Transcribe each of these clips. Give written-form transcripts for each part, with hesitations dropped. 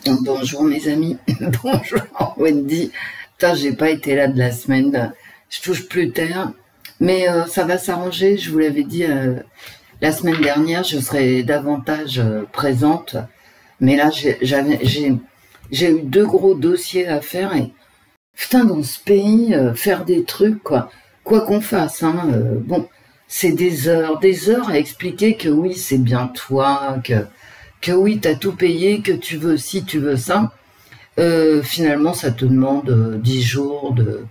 Bonjour mes amis, bonjour Wendy. Putain, j'ai pas été là de la semaine, je touche plus terre, mais ça va s'arranger. Je vous l'avais dit la semaine dernière, je serai davantage présente, mais là j'ai eu 2 gros dossiers à faire et putain, dans ce pays, faire des trucs quoi qu'on fasse, hein, bon, c'est des heures à expliquer que oui, c'est bien toi, que oui, t'as tout payé, que tu veux ci, tu veux ça. Finalement, ça te demande 10 jours de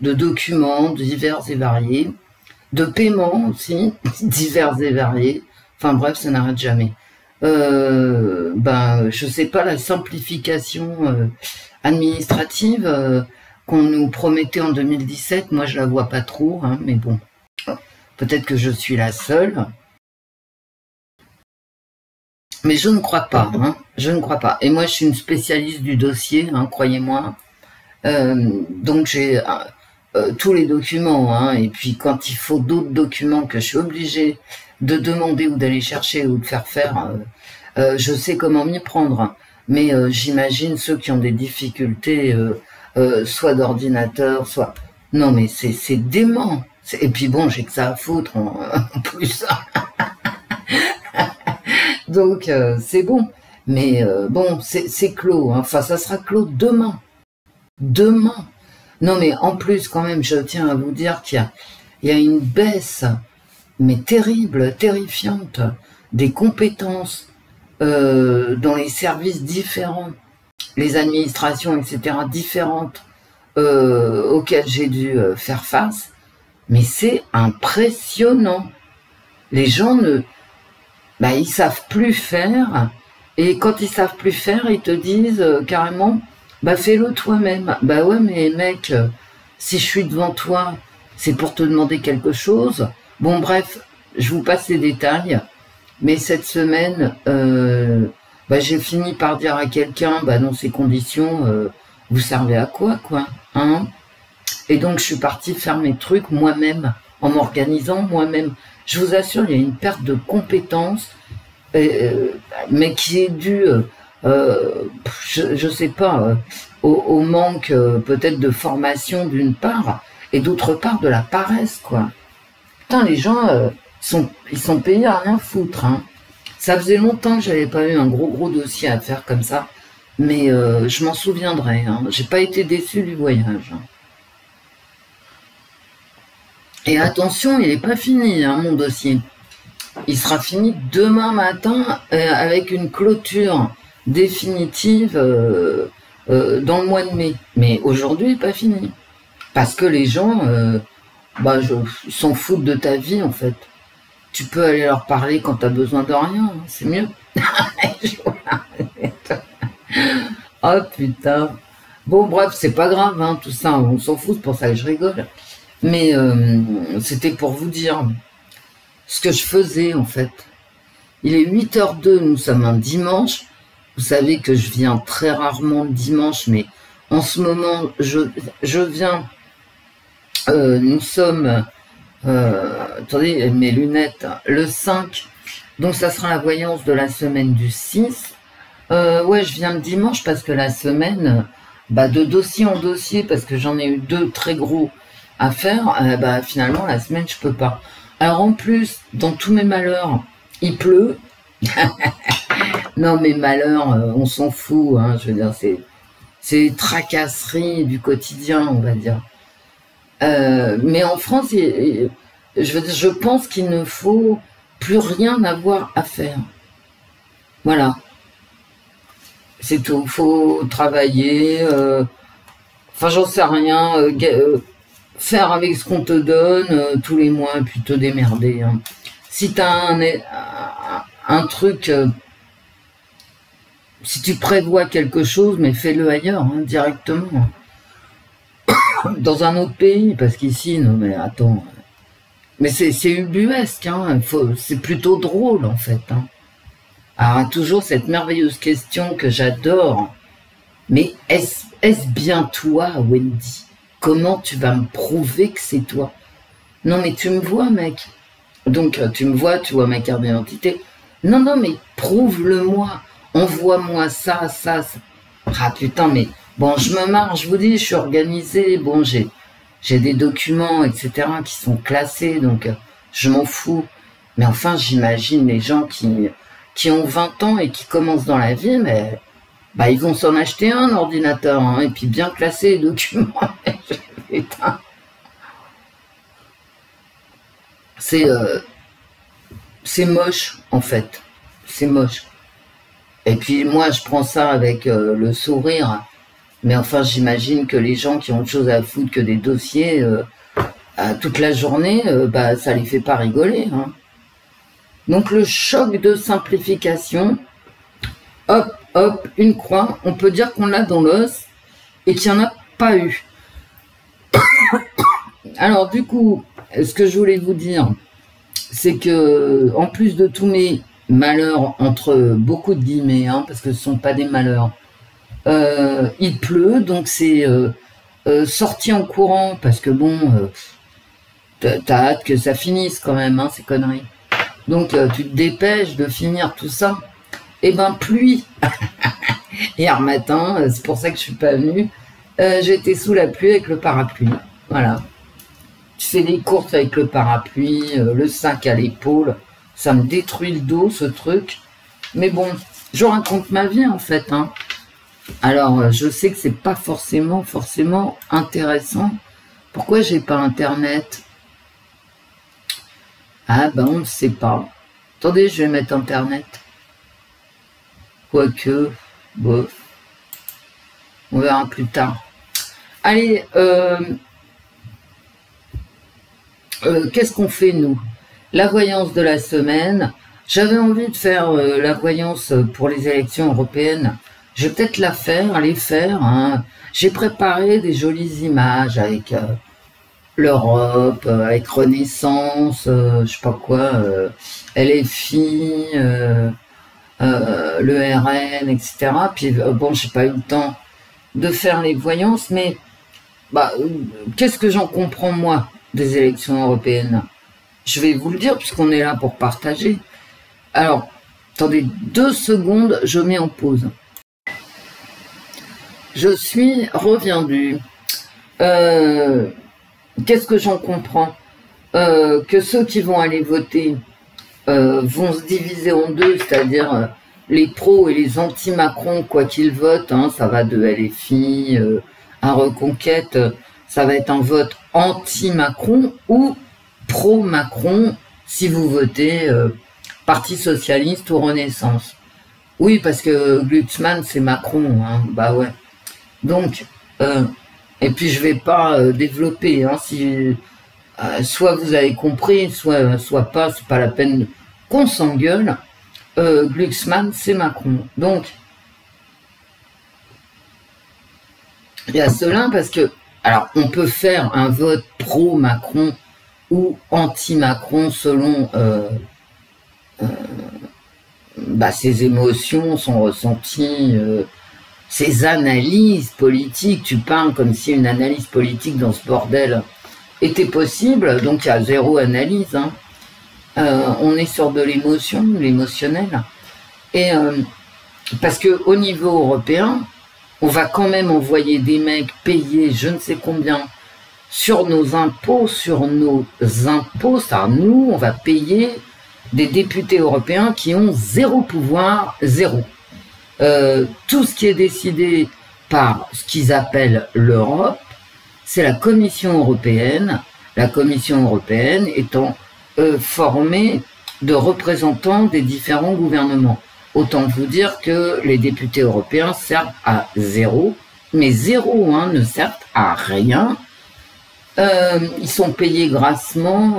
documents divers et variés, de paiements aussi, divers et variés. Enfin bref, ça n'arrête jamais. Je sais pas, la simplification administrative qu'on nous promettait en 2017, moi je la vois pas trop, hein, mais bon, peut-être que je suis la seule. Mais je ne crois pas, hein, je ne crois pas. Et moi, je suis une spécialiste du dossier, hein, croyez-moi. Donc j'ai tous les documents, hein, et puis quand il faut d'autres documents que je suis obligée de demander ou d'aller chercher ou de faire je sais comment m'y prendre. Mais j'imagine ceux qui ont des difficultés, soit d'ordinateur, soit... Non mais c'est dément. Et puis bon, j'ai que ça à foutre en plus. Donc c'est bon, mais bon, c'est clos, hein. Enfin ça sera clos demain. Demain. Non mais en plus quand même, je tiens à vous dire qu'il y a une baisse, mais terrible, terrifiante, des compétences dans les services différents, les administrations, etc., différentes auxquelles j'ai dû faire face, mais c'est impressionnant. Les gens ils savent plus faire, et quand ils savent plus faire, ils te disent carrément, fais-le toi-même. Bah ouais, mais mec, si je suis devant toi, c'est pour te demander quelque chose. Bon bref, je vous passe les détails, mais cette semaine, j'ai fini par dire à quelqu'un, dans ces conditions, vous servez à quoi, hein? Et donc je suis partie faire mes trucs moi-même, en m'organisant moi-même. Je vous assure, il y a une perte de compétences, mais qui est due, je sais pas, au manque peut-être de formation d'une part, et d'autre part de la paresse, quoi. Putain, les gens, ils sont payés à rien foutre, hein. Ça faisait longtemps que j'avais pas eu un gros dossier à faire comme ça, mais je m'en souviendrai, hein. J'ai pas été déçue du voyage. Et attention, il n'est pas fini, hein, mon dossier. Il sera fini demain matin avec une clôture définitive dans le mois de mai. Mais aujourd'hui, il n'est pas fini. Parce que les gens, ils s'en foutent de ta vie, en fait. Tu peux aller leur parler quand tu as besoin de rien, hein, c'est mieux. Oh putain. Bon, bref, c'est pas grave, hein, tout ça, on s'en fout, c'est pour ça que je rigole. Mais c'était pour vous dire ce que je faisais, en fait. Il est 8h02, nous sommes un dimanche. Vous savez que je viens très rarement le dimanche, mais en ce moment, je viens. Nous sommes... attendez, mes lunettes, le 5. Donc ça sera la voyance de la semaine du 6. Ouais, je viens le dimanche parce que la semaine, de dossier en dossier, parce que j'en ai eu 2 très gros à faire, finalement la semaine je peux pas. Alors en plus, dans tous mes malheurs, il pleut. Non mais malheurs, on s'en fout, hein, je veux dire, c'est tracasserie du quotidien, on va dire. Mais en France, je pense qu'il ne faut plus rien avoir à faire. Voilà. C'est tout. Faut travailler. Enfin, j'en sais rien. Faire avec ce qu'on te donne tous les mois, puis te démerder. Hein. Si t'as un truc, si tu prévois quelque chose, mais fais-le ailleurs, hein, directement. Dans un autre pays, parce qu'ici, non mais attends. Mais c'est ubuesque, hein, c'est plutôt drôle en fait. Hein. Alors toujours cette merveilleuse question que j'adore. Mais est-ce bien toi, Wendy? Comment tu vas me prouver que c'est toi? Non mais tu me vois, mec. Donc tu me vois, tu vois ma carte d'identité. Non, mais prouve-le-moi envoie-moi ça, ça, ça. Ah putain, mais bon, je me marre, je vous dis, je suis organisée, bon, j'ai des documents, etc., qui sont classés, donc je m'en fous. Mais enfin, j'imagine les gens qui ont 20 ans et qui commencent dans la vie, mais bah, ils vont s'en acheter un ordinateur, hein, et puis bien classer les documents. Putain. C'est moche, en fait. C'est moche. Et puis moi, je prends ça avec le sourire. Mais enfin, j'imagine que les gens qui ont autre chose à foutre que des dossiers toute la journée, bah, ça les fait pas rigoler. Hein. Donc le choc de simplification, hop, hop, une croix, on peut dire qu'on l'a dans l'os et qu'il n'y en a pas eu. Alors du coup, ce que je voulais vous dire, c'est que en plus de tous mes malheurs, entre beaucoup de guillemets, hein, parce que ce ne sont pas des malheurs, il pleut, donc c'est sorti en courant, parce que bon, t'as hâte que ça finisse quand même, hein, ces conneries. Donc tu te dépêches de finir tout ça. Et ben pluie. Hier matin, c'est pour ça que je suis pas venue, j'étais sous la pluie avec le parapluie. Voilà. Tu fais des courses avec le parapluie, le sac à l'épaule. Ça me détruit le dos, ce truc. Mais bon, je raconte ma vie, en fait. Hein. Alors, je sais que c'est pas forcément intéressant. Pourquoi j'ai pas Internet? Ah ben, on ne sait pas. Attendez, je vais mettre Internet. Quoique, bof. On verra plus tard. Allez, qu'est-ce qu'on fait, nous? La voyance de la semaine. J'avais envie de faire la voyance pour les élections européennes. Je vais peut-être les faire. Hein. J'ai préparé des jolies images avec l'Europe, avec Renaissance, je sais pas quoi, LFI, le RN, etc. Puis bon, j'ai pas eu le temps de faire les voyances, mais bah, qu'est-ce que j'en comprends, moi, des élections européennes? Je vais vous le dire, puisqu'on est là pour partager. Alors, attendez 2 secondes, je mets en pause. Je suis reviendue. Qu'est-ce que j'en comprends? Que ceux qui vont aller voter vont se diviser en deux, c'est-à-dire les pros et les anti-Macron, quoi qu'ils votent, hein, ça va de LFI à Reconquête, ça va être un vote anti-Macron ou pro-Macron si vous votez Parti Socialiste ou Renaissance. Oui, parce que Glucksmann, c'est Macron, hein, bah ouais. Donc, et puis je vais pas développer, hein, si soit vous avez compris, soit pas, c'est pas la peine qu'on s'engueule. Glucksmann, c'est Macron. Donc, il y a cela parce que, alors, on peut faire un vote pro-Macron ou anti-Macron selon ses émotions, son ressenti, ses analyses politiques. Tu parles comme si une analyse politique dans ce bordel était possible, donc il y a zéro analyse. Hein. On est sur de l'émotion, l'émotionnel. Et parce que au niveau européen, on va quand même envoyer des mecs payer je ne sais combien sur nos impôts, ça, nous, on va payer des députés européens qui ont zéro pouvoir, zéro. Tout ce qui est décidé par ce qu'ils appellent l'Europe, c'est la Commission européenne étant formée de représentants des différents gouvernements. Autant vous dire que les députés européens servent à zéro, mais zéro, hein, ne servent à rien. Ils sont payés grassement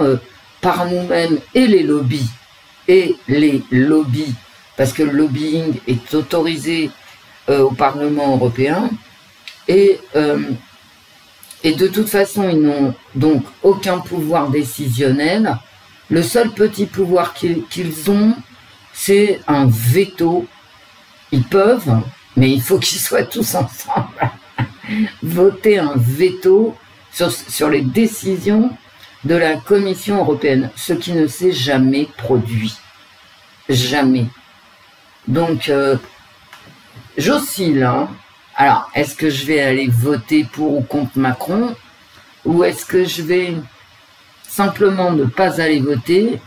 par nous-mêmes et les lobbies, parce que le lobbying est autorisé au Parlement européen, et de toute façon, ils n'ont donc aucun pouvoir décisionnel. Le seul petit pouvoir qu'ils ont, c'est un veto. Ils peuvent, mais il faut qu'ils soient tous ensemble, voter un veto sur les décisions de la Commission européenne, ce qui ne s'est jamais produit. Jamais. Donc, j'oscille, hein. Alors, est-ce que je vais aller voter pour ou contre Macron, ou est-ce que je vais simplement ne pas aller voter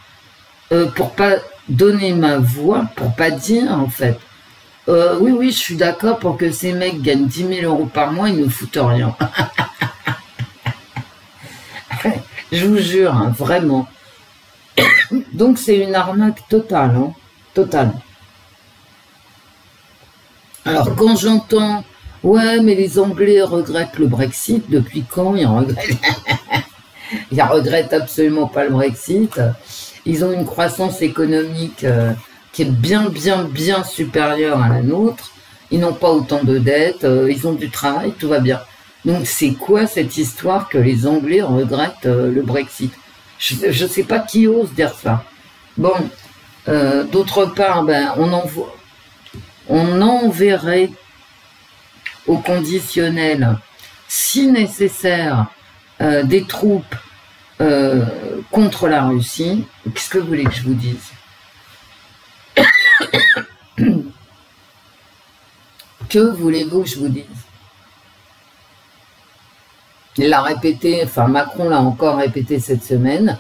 pour pas donner ma voix, pour pas dire, en fait, oui, oui, je suis d'accord pour que ces mecs gagnent 10 000 € par mois, ils ne foutent rien. Je vous jure, hein, vraiment. Donc, c'est une arnaque totale, hein, totale. Alors, quand j'entends, ouais, mais les Anglais regrettent le Brexit, depuis quand ils regrettent? Ils regrettent absolument pas le Brexit. Ils ont une croissance économique qui est bien supérieure à la nôtre. Ils n'ont pas autant de dettes, ils ont du travail, tout va bien. Donc, c'est quoi cette histoire que les Anglais regrettent le Brexit? Je ne sais pas qui ose dire ça. Bon, d'autre part, ben, on enverrait au conditionnel, si nécessaire, des troupes contre la Russie. Qu'est-ce que vous voulez que je vous dise? Que voulez-vous que je vous dise? Il l'a répété, enfin Macron l'a encore répété cette semaine,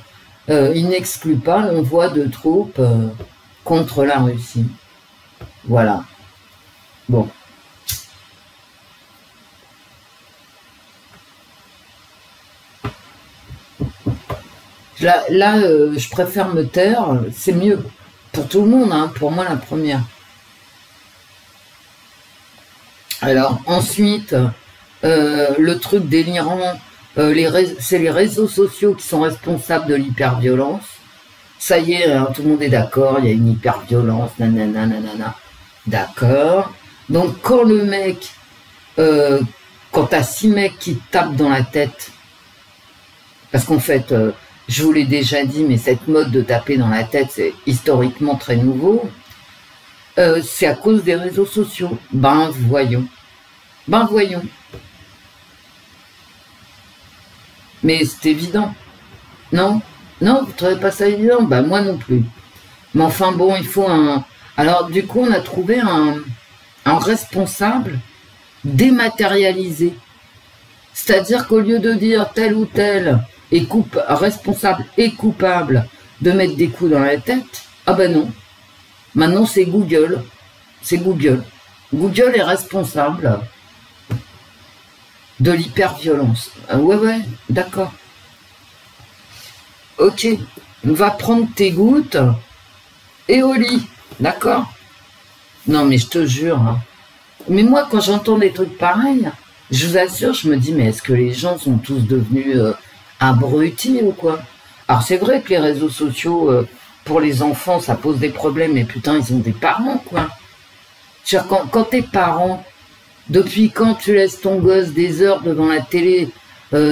il n'exclut pas l'envoi de troupes contre la Russie. Voilà. Bon. Là, je préfère me taire, c'est mieux. Pour tout le monde, hein, pour moi la première. Alors, ensuite, le truc délirant, c'est les réseaux sociaux qui sont responsables de l'hyperviolence. Ça y est, hein, tout le monde est d'accord, il y a une hyperviolence, nanana, nanana. D'accord. Donc, quand le mec, quand t'as 6 mecs qui te tapent dans la tête, parce qu'en fait, je vous l'ai déjà dit, mais cette mode de taper dans la tête, c'est historiquement très nouveau, c'est à cause des réseaux sociaux. Ben, voyons. Ben, voyons. Mais c'est évident. Non? Non, vous ne trouvez pas ça évident? Ben, moi non plus. Mais enfin, bon, il faut un... Alors, du coup, on a trouvé un responsable dématérialisé. C'est-à-dire qu'au lieu de dire tel ou tel est responsable et coupable de mettre des coups dans la tête, ah ben non. Maintenant, c'est Google. C'est Google. Google est responsable de l'hyperviolence. Ah ouais, d'accord. Ok, on va prendre tes gouttes et au lit, d'accord? Non, mais je te jure. Hein. Mais moi, quand j'entends des trucs pareils, je vous assure, je me dis, mais est-ce que les gens sont tous devenus abrutis ou quoi? Alors, c'est vrai que les réseaux sociaux, pour les enfants, ça pose des problèmes, mais putain, ils ont des parents, quoi. Quand t'es parent, depuis quand tu laisses ton gosse des heures devant la télé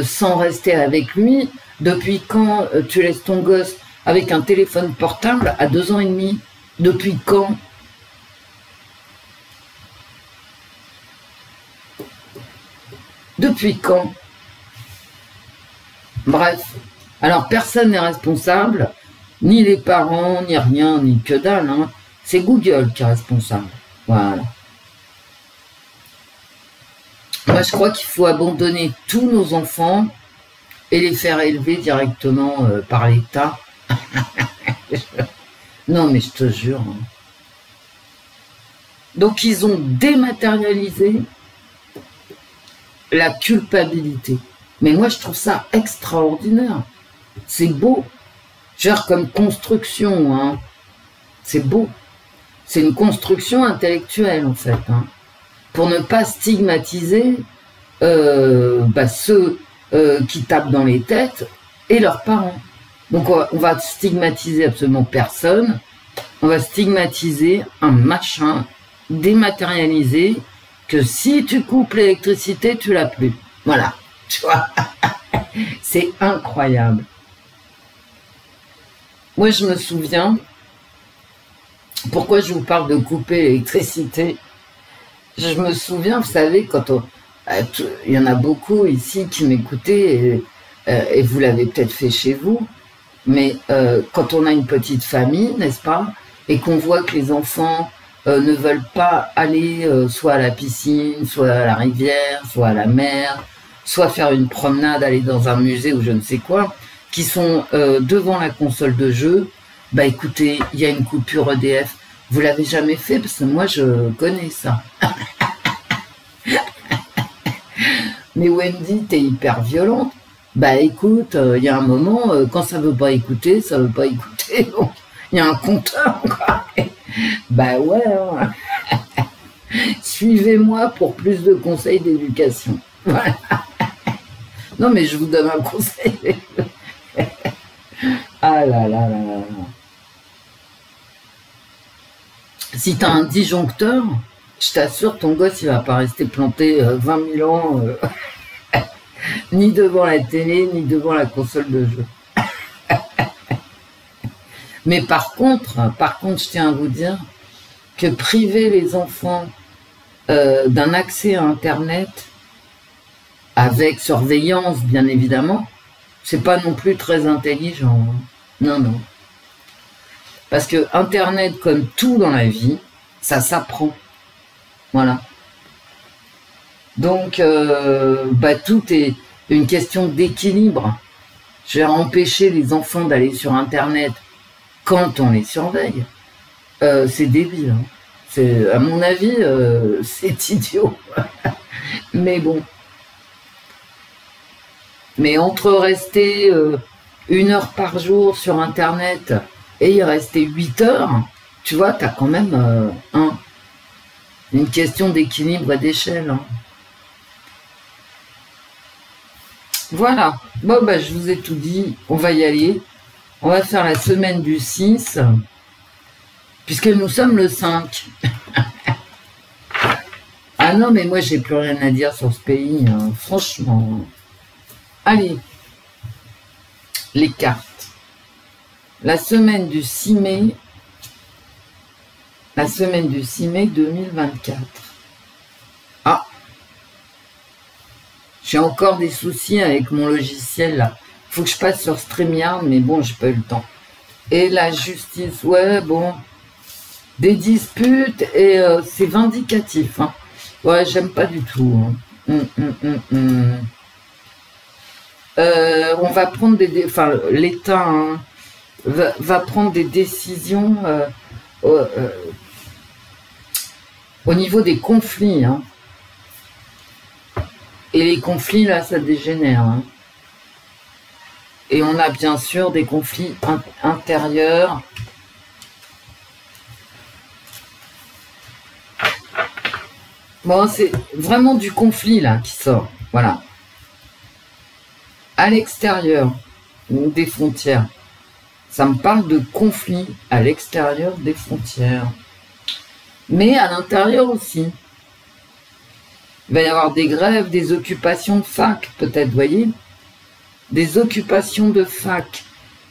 sans rester avec lui? Depuis quand tu laisses ton gosse avec un téléphone portable à 2 ans et demi? Depuis quand? Depuis quand? Bref. Alors, personne n'est responsable, ni les parents, ni rien, ni que dalle. Hein. C'est Google qui est responsable. Voilà. Moi, je crois qu'il faut abandonner tous nos enfants et les faire élever directement par l'État. Non, mais je te jure. Hein. Donc, ils ont dématérialisé la culpabilité. Mais moi, je trouve ça extraordinaire. C'est beau. Genre comme construction, hein. C'est beau. C'est une construction intellectuelle, en fait. Hein. Pour ne pas stigmatiser ceux qui tapent dans les têtes et leurs parents. Donc, on va stigmatiser absolument personne. On va stigmatiser un machin dématérialisé que si tu coupes l'électricité, tu l'as plus. Voilà. Tu vois. C'est incroyable. Moi, je me souviens, pourquoi je vous parle de couper l'électricité? Je me souviens, vous savez, quand il y en a beaucoup ici qui m'écoutaient, et vous l'avez peut-être fait chez vous, mais quand on a une petite famille, n'est-ce pas, et qu'on voit que les enfants ne veulent pas aller soit à la piscine, soit à la rivière, soit à la mer, soit faire une promenade, aller dans un musée ou je ne sais quoi, qui sont devant la console de jeu, bah écoutez, il y a une coupure EDF. Vous l'avez jamais fait? Parce que moi, je connais ça. Mais Wendy, t'es hyper violente. Bah écoute, il y a un moment, quand ça veut pas écouter, ça veut pas écouter. Il y a un compteur, quoi. Bah ouais. Hein. Suivez-moi pour plus de conseils d'éducation. Voilà. Non, mais je vous donne un conseil. Ah là là là là. Si t'as un disjoncteur, je t'assure, ton gosse, il va pas rester planté 20 000 ans, ni devant la télé, ni devant la console de jeu. Mais par contre, je tiens à vous dire que priver les enfants d'un accès à Internet, avec surveillance, bien évidemment, c'est pas non plus très intelligent. Hein. Non, non. Parce que Internet, comme tout dans la vie, ça s'apprend. Voilà. Donc, bah, tout est une question d'équilibre. Je vais empêcher les enfants d'aller sur Internet quand on les surveille. C'est débile. Hein. À mon avis, c'est idiot. Mais bon. Mais entre rester 1 heure par jour sur Internet et y rester 8 heures, tu vois, t'as quand même une question d'équilibre et d'échelle. Hein. Voilà. Bon, bah, je vous ai tout dit. On va y aller. On va faire la semaine du 6, puisque nous sommes le 5. Ah non, mais moi, j'ai plus rien à dire sur ce pays. Hein. Franchement. Allez. Les cartes. La semaine du 6 mai. La semaine du 6 mai 2024. Ah. J'ai encore des soucis avec mon logiciel là. Faut que je passe sur StreamYard, mais bon, j'ai pas eu le temps. Et la justice, ouais, bon. Des disputes et c'est vindicatif. Hein. Ouais, j'aime pas du tout. Hein. On va prendre enfin, l'État hein, va prendre des décisions au niveau des conflits. Hein. Et les conflits, là, ça dégénère. Hein. Et on a bien sûr des conflits intérieurs. Bon, c'est vraiment du conflit, là, qui sort. Voilà. À l'extérieur des frontières. Ça me parle de conflit à l'extérieur des frontières. Mais à l'intérieur aussi. Il va y avoir des grèves, des occupations de fac, peut-être, vous voyez. Des occupations de fac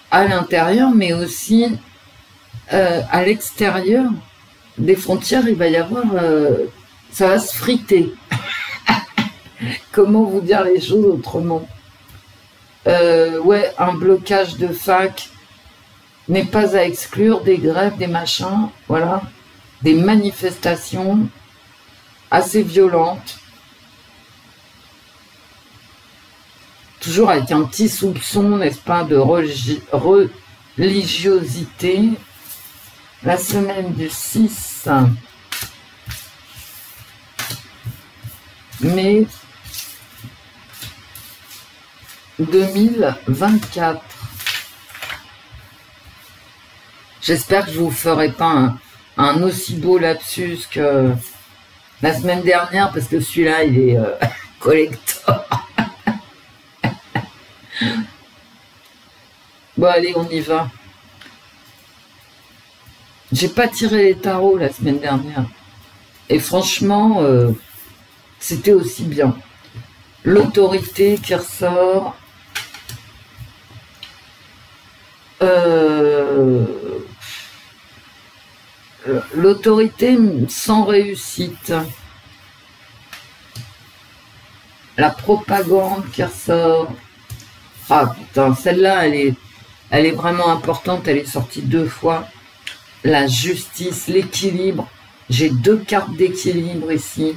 à l'intérieur, mais aussi à l'extérieur des frontières, il va y avoir... ça va se friter. Comment vous dire les choses autrement? Ouais, un blocage de fac n'est pas à exclure, des grèves, des machins, voilà. Des manifestations assez violentes. Toujours avec un petit soupçon, n'est-ce pas, de religiosité. La semaine du 6 mai 2024. J'espère que je vous ferai pas un aussi beau lapsus que la semaine dernière, parce que celui-là, il est collector. Bon, allez, on y va. J'ai pas tiré les tarots la semaine dernière. Et franchement, c'était aussi bien. L'autorité qui ressort. L'autorité sans réussite. La propagande qui ressort. Ah putain, celle-là, elle est vraiment importante. Elle est sortie 2 fois. La justice, l'équilibre. j'ai 2 cartes d'équilibre ici.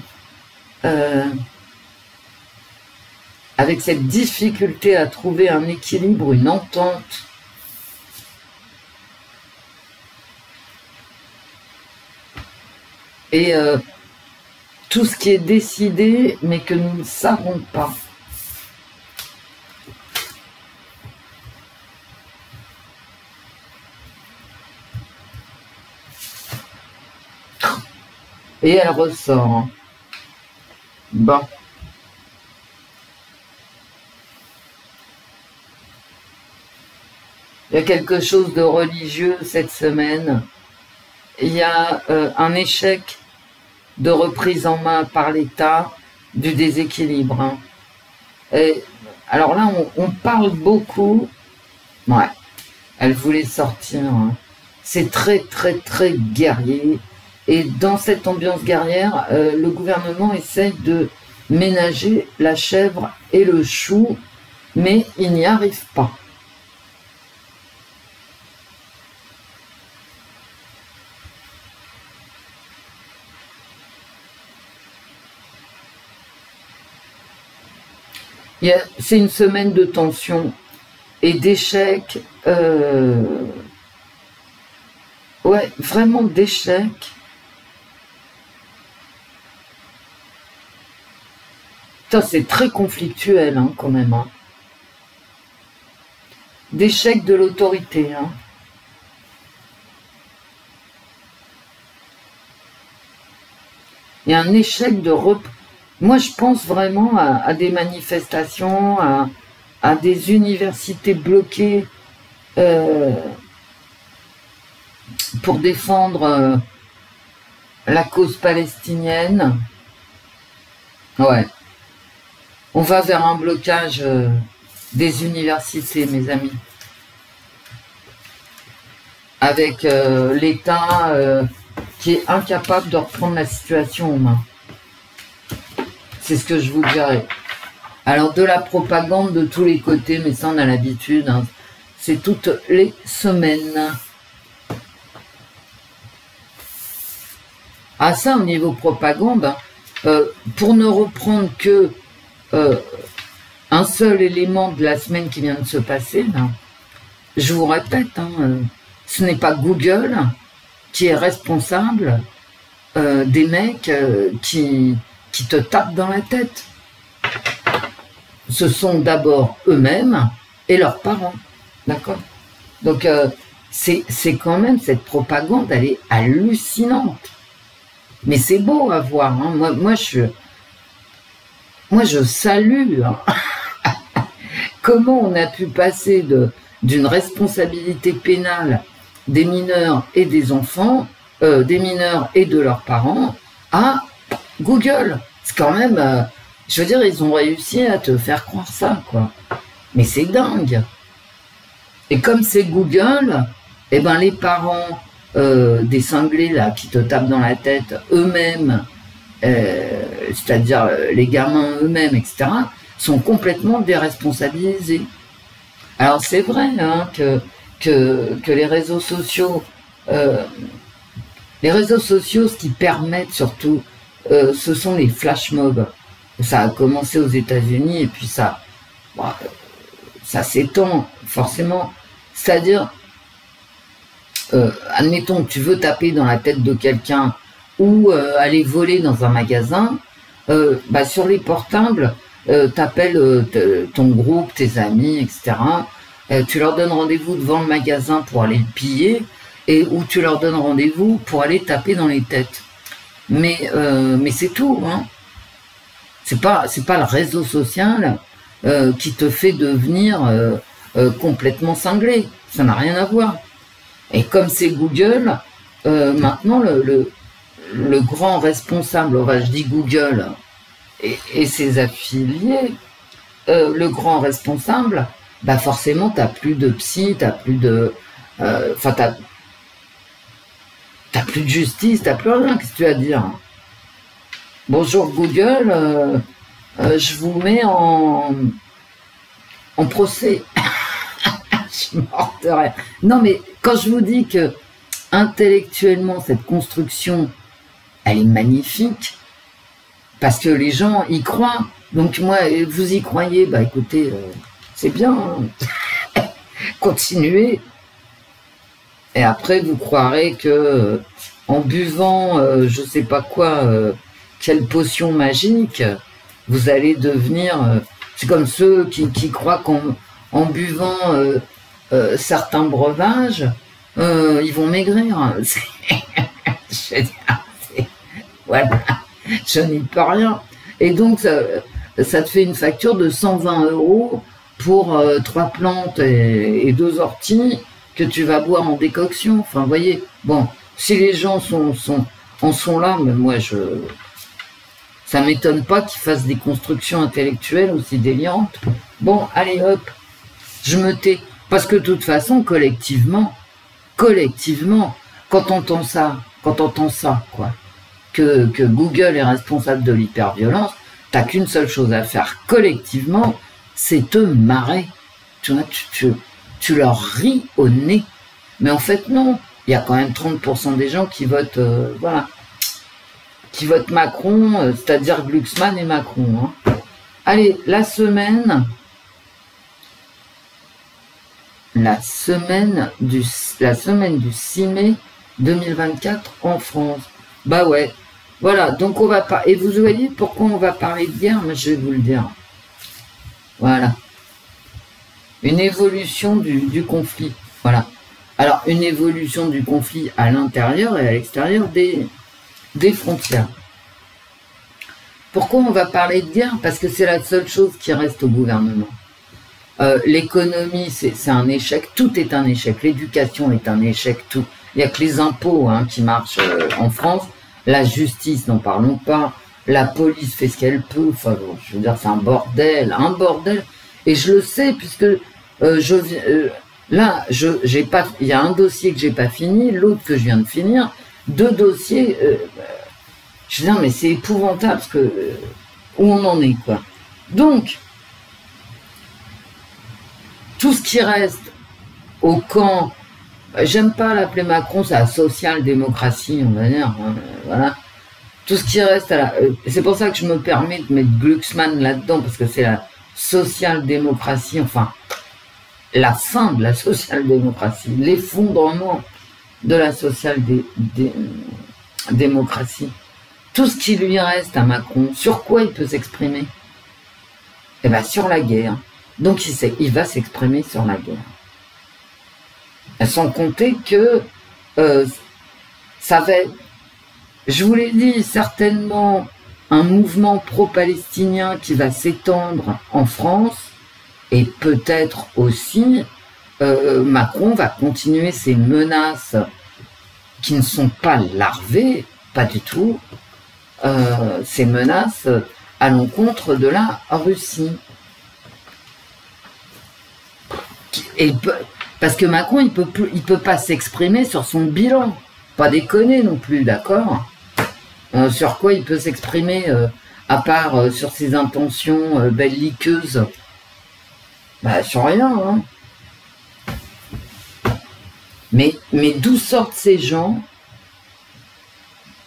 Avec cette difficulté à trouver un équilibre, une entente. Et tout ce qui est décidé, mais que nous ne savons pas. Et elle ressort. Hein. Bon. Il y a quelque chose de religieux cette semaine. Il y a un échec de reprise en main par l'État du déséquilibre. Hein. Et, alors là, on parle beaucoup. Ouais, elle voulait sortir. Hein. C'est très, très, très guerrier. Et dans cette ambiance guerrière, le gouvernement essaye de ménager la chèvre et le chou, mais il n'y arrive pas. C'est une semaine de tension et d'échecs. Ouais, vraiment d'échecs. C'est très conflictuel, hein, quand même. Hein. D'échec de l'autorité. Hein. Il y a un échec de Moi, je pense vraiment à des manifestations, à des universités bloquées pour défendre la cause palestinienne. Ouais. On va vers un blocage des universités, mes amis. Avec l'État qui est incapable de reprendre la situation en main. C'est ce que je vous dirais. Alors, de la propagande de tous les côtés, mais ça, on a l'habitude. Hein. C'est toutes les semaines. Ah, ça, au niveau propagande, pour ne reprendre que un seul élément de la semaine qui vient de se passer, là, je vous répète, hein, ce n'est pas Google qui est responsable des mecs qui te tapent dans la tête. Ce sont d'abord eux-mêmes et leurs parents. D'accord? Donc, c'est quand même, cette propagande, elle est hallucinante. Mais c'est beau à voir. Hein. Moi, je salue hein. Comment on a pu passer d'une responsabilité pénale des mineurs et des enfants, des mineurs et de leurs parents, à Google. C'est quand même, je veux dire, ils ont réussi à te faire croire ça, quoi. Mais c'est dingue. Et comme c'est Google, eh ben les parents des cinglés là qui te tapent dans la tête eux-mêmes, c'est-à-dire les gamins eux-mêmes, etc., sont complètement déresponsabilisés. Alors c'est vrai hein, que les réseaux sociaux, ce qui permettent surtout, ce sont les flash mobs. Ça a commencé aux États-Unis et puis ça s'étend forcément. C'est-à-dire, admettons que tu veux taper dans la tête de quelqu'un ou aller voler dans un magasin, sur les portables, t'appelles ton groupe, tes amis, etc. Tu leur donnes rendez-vous devant le magasin pour aller le piller ou tu leur donnes rendez-vous pour aller taper dans les têtes. Mais c'est tout, hein. C'est pas le réseau social qui te fait devenir complètement cinglé. Ça n'a rien à voir. Et comme c'est Google, maintenant le grand responsable, je dis Google et ses affiliés, le grand responsable, forcément t'as plus de psy, t'as plus de, t'as plus de justice, t'as plus rien. Qu'est-ce que tu as à dire? Bonjour Google, je vous mets en procès. Je suis morte de rire. Non mais quand je vous dis que intellectuellement cette construction elle est magnifique. Parce que les gens y croient. Donc moi, vous y croyez, bah écoutez, c'est bien, hein. Continuez. Et après, vous croirez que en buvant, je sais pas quoi, quelle potion magique, vous allez devenir... c'est comme ceux qui croient qu'en buvant certains breuvages, ils vont maigrir. Je veux dire, voilà, je n'y peux rien. Et donc, ça te fait une facture de 120 € pour 3 plantes et 2 orties que tu vas boire en décoction. Enfin, vous voyez, bon, si les gens en sont là, mais moi, ça m'étonne pas qu'ils fassent des constructions intellectuelles aussi délirantes. Bon, allez, hop, je me tais. Parce que de toute façon, collectivement, quand on entend ça, quoi, que Google est responsable de l'hyperviolence, t'as qu'une seule chose à faire collectivement, c'est te marrer. Tu vois, tu leur ris au nez. Mais en fait, non. Il y a quand même 30% des gens qui votent, voilà, qui votent Macron, c'est-à-dire Glucksmann et Macron. Hein. Allez, la semaine du 6 mai 2024 en France. Bah ouais. Voilà, donc on va pas. Et vous voyez pourquoi on va parler de guerre, mais je vais vous le dire. Voilà. Une évolution du conflit. Voilà. Alors, une évolution du conflit à l'intérieur et à l'extérieur des frontières. Pourquoi on va parler de guerre? Parce que c'est la seule chose qui reste au gouvernement. L'économie, c'est un échec. Tout est un échec. L'éducation est un échec. Tout. Il n'y a que les impôts qui marchent en France. La justice, n'en parlons pas. La police fait ce qu'elle peut. Enfin, bon, je veux dire, c'est un bordel. Un bordel. Et je le sais, puisque là, j'ai pas. Il y a un dossier que j'ai pas fini, l'autre que je viens de finir. 2 dossiers. Je veux dire, mais c'est épouvantable parce que où on en est, quoi. Donc, tout ce qui reste au camp, j'aime pas l'appeler Macron, c'est la social-démocratie, on va dire, hein, voilà. Tout ce qui reste à la... c'est pour ça que je me permets de mettre Glucksmann là-dedans, parce que c'est la social-démocratie, enfin, la fin de la social-démocratie, l'effondrement de la social-démocratie. Tout ce qui lui reste à Macron, sur quoi il peut s'exprimer? Eh bien, sur la guerre. Donc, il va s'exprimer sur la guerre. Sans compter que ça va être, je vous l'ai dit, certainement un mouvement pro-palestinien qui va s'étendre en France, et peut-être aussi Macron va continuer ses menaces qui ne sont pas larvées, pas du tout, ces menaces à l'encontre de la Russie. Parce que Macron, il peut pas s'exprimer sur son bilan. Pas déconner non plus, d'accord? Sur quoi il peut s'exprimer, à part sur ses intentions belliqueuses? Bah, sur rien, hein. Mais d'où sortent ces gens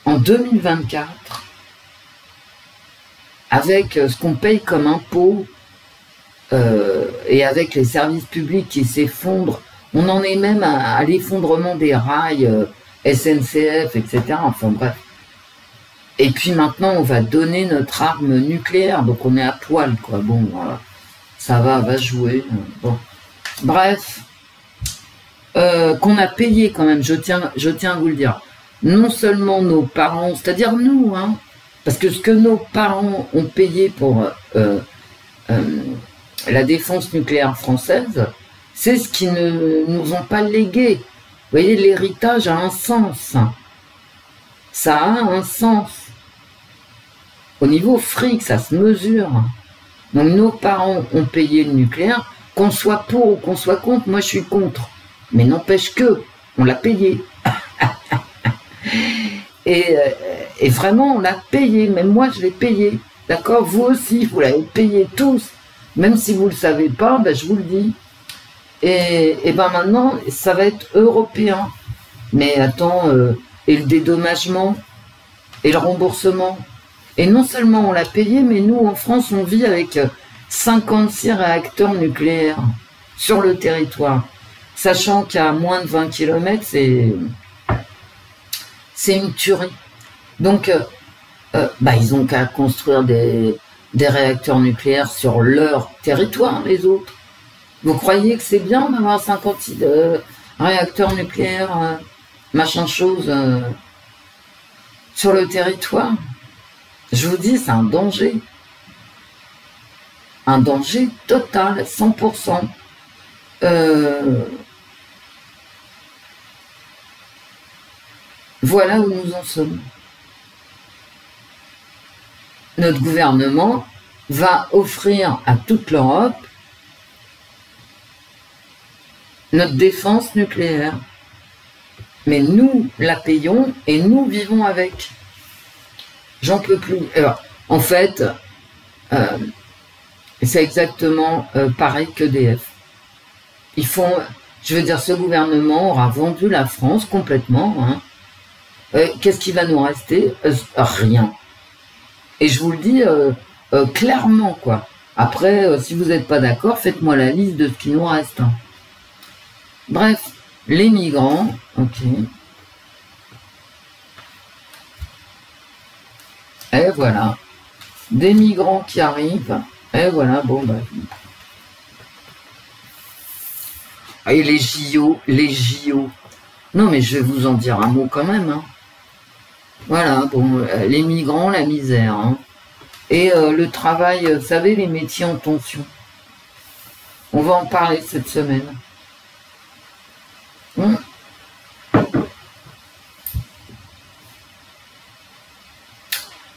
en 2024 avec ce qu'on paye comme impôt et avec les services publics qui s'effondrent? On en est même à l'effondrement des rails, SNCF, etc. Enfin bref. Et puis maintenant, on va donner notre arme nucléaire, donc on est à poil, quoi. Bon, voilà. Ça va se jouer. Bon. Bref. Qu'on a payé quand même, je tiens à vous le dire. Non seulement nos parents, c'est-à-dire nous, hein, parce que ce que nos parents ont payé pour la défense nucléaire française, c'est ce qu'ils ne nous ont pas légué. Vous voyez, l'héritage a un sens. Ça a un sens. Au niveau fric, ça se mesure. Donc nos parents ont payé le nucléaire, qu'on soit pour ou qu'on soit contre, moi je suis contre. Mais n'empêche que, on l'a payé. et vraiment, on l'a payé. Même moi, je l'ai payé. D'accord? Vous aussi, vous l'avez payé tous. Même si vous ne le savez pas, ben, je vous le dis. Et ben maintenant, ça va être européen. Mais attends, et le dédommagement? Et le remboursement. Et non seulement on l'a payé, mais nous, en France, on vit avec 56 réacteurs nucléaires sur le territoire. Sachant qu'à moins de 20 km, c'est une tuerie. Donc, ils ont qu'à construire des réacteurs nucléaires sur leur territoire, les autres. Vous croyez que c'est bien d'avoir 56 réacteurs nucléaires, machin chose, sur le territoire? Je vous dis, c'est un danger. Un danger total, 100%. Voilà où nous en sommes. Notre gouvernement va offrir à toute l'Europe notre défense nucléaire. Mais nous la payons et nous vivons avec. J'en peux plus. Alors, en fait, c'est exactement pareil qu'EDF. Ils font, je veux dire, ce gouvernement aura vendu la France complètement. Hein. Qu'est-ce qui va nous rester? Rien. Et je vous le dis clairement, quoi. Après, si vous n'êtes pas d'accord, faites-moi la liste de ce qui nous reste. Hein. Bref, les migrants, ok. Et voilà. Des migrants qui arrivent. Et voilà, bon, bah. Et les JO, les JO. Non, mais je vais vous en dire un mot quand même. Hein. Voilà, bon, les migrants, la misère. Hein. Et le travail, vous savez, les métiers en tension. On va en parler cette semaine.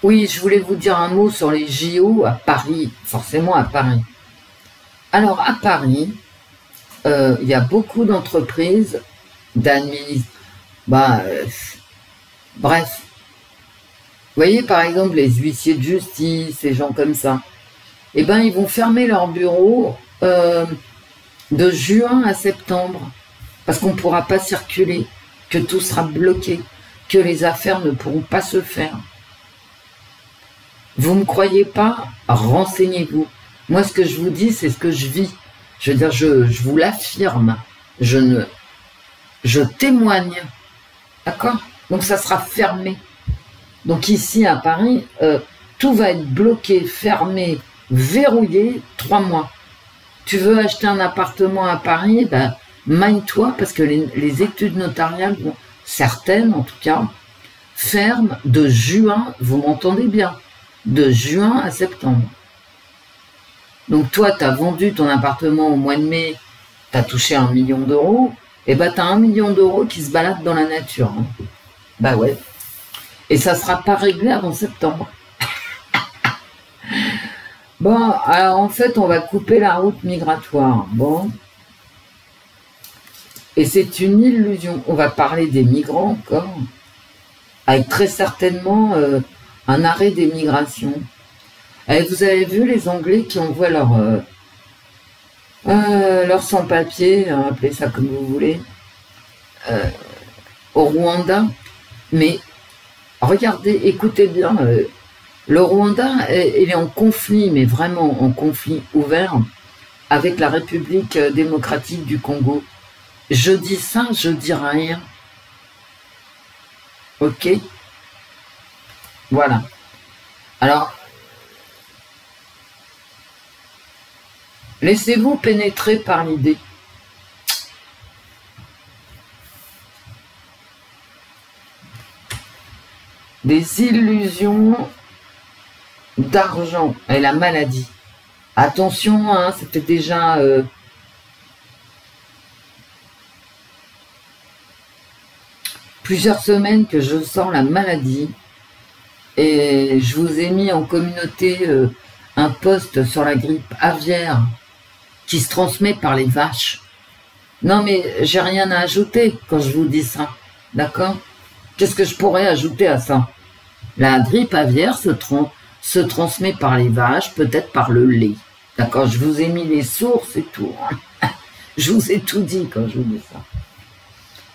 Oui, je voulais vous dire un mot sur les JO à Paris, forcément à Paris. Alors, à Paris, il y a beaucoup d'entreprises, bref. Vous voyez, par exemple, les huissiers de justice, ces gens comme ça, eh ben, ils vont fermer leurs bureaux de juin à septembre, parce qu'on ne pourra pas circuler, que tout sera bloqué, que les affaires ne pourront pas se faire. Vous ne me croyez pas? Renseignez-vous. Moi, ce que je vous dis, c'est ce que je vis. Je veux dire, je vous l'affirme. Je témoigne. D'accord? Donc, ça sera fermé. Donc, ici, à Paris, tout va être bloqué, fermé, verrouillé, 3 mois. Tu veux acheter un appartement à Paris? Ben, magne-toi, parce que les études notariales, certaines en tout cas, ferment de juin, vous m'entendez bien, de juin à septembre. Donc toi, tu as vendu ton appartement au mois de mai, tu as touché 1 million d'euros, et ben tu as 1 million d'euros qui se baladent dans la nature. Hein. Bah ouais. Et ça ne sera pas réglé avant septembre. Bon, alors en fait, on va couper la route migratoire. Bon. Et c'est une illusion. On va parler des migrants encore, avec très certainement un arrêt des migrations. Et vous avez vu les Anglais qui envoient leur sans-papier, appelez ça comme vous voulez, au Rwanda. Mais regardez, écoutez bien, le Rwanda, il est en conflit, mais vraiment en conflit ouvert, avec la République démocratique du Congo. Je dis ça, je dis rien. Ok? Voilà. Alors, laissez-vous pénétrer par l'idée. Des illusions d'argent et la maladie. Attention, hein, c'était déjà... plusieurs semaines que je sens la maladie et je vous ai mis en communauté un post sur la grippe aviaire qui se transmet par les vaches. Non mais j'ai rien à ajouter quand je vous dis ça, d'accord? Qu'est-ce que je pourrais ajouter à ça? La grippe aviaire se transmet par les vaches, peut-être par le lait, d'accord? Je vous ai mis les sources et tout. Je vous ai tout dit quand je vous dis ça.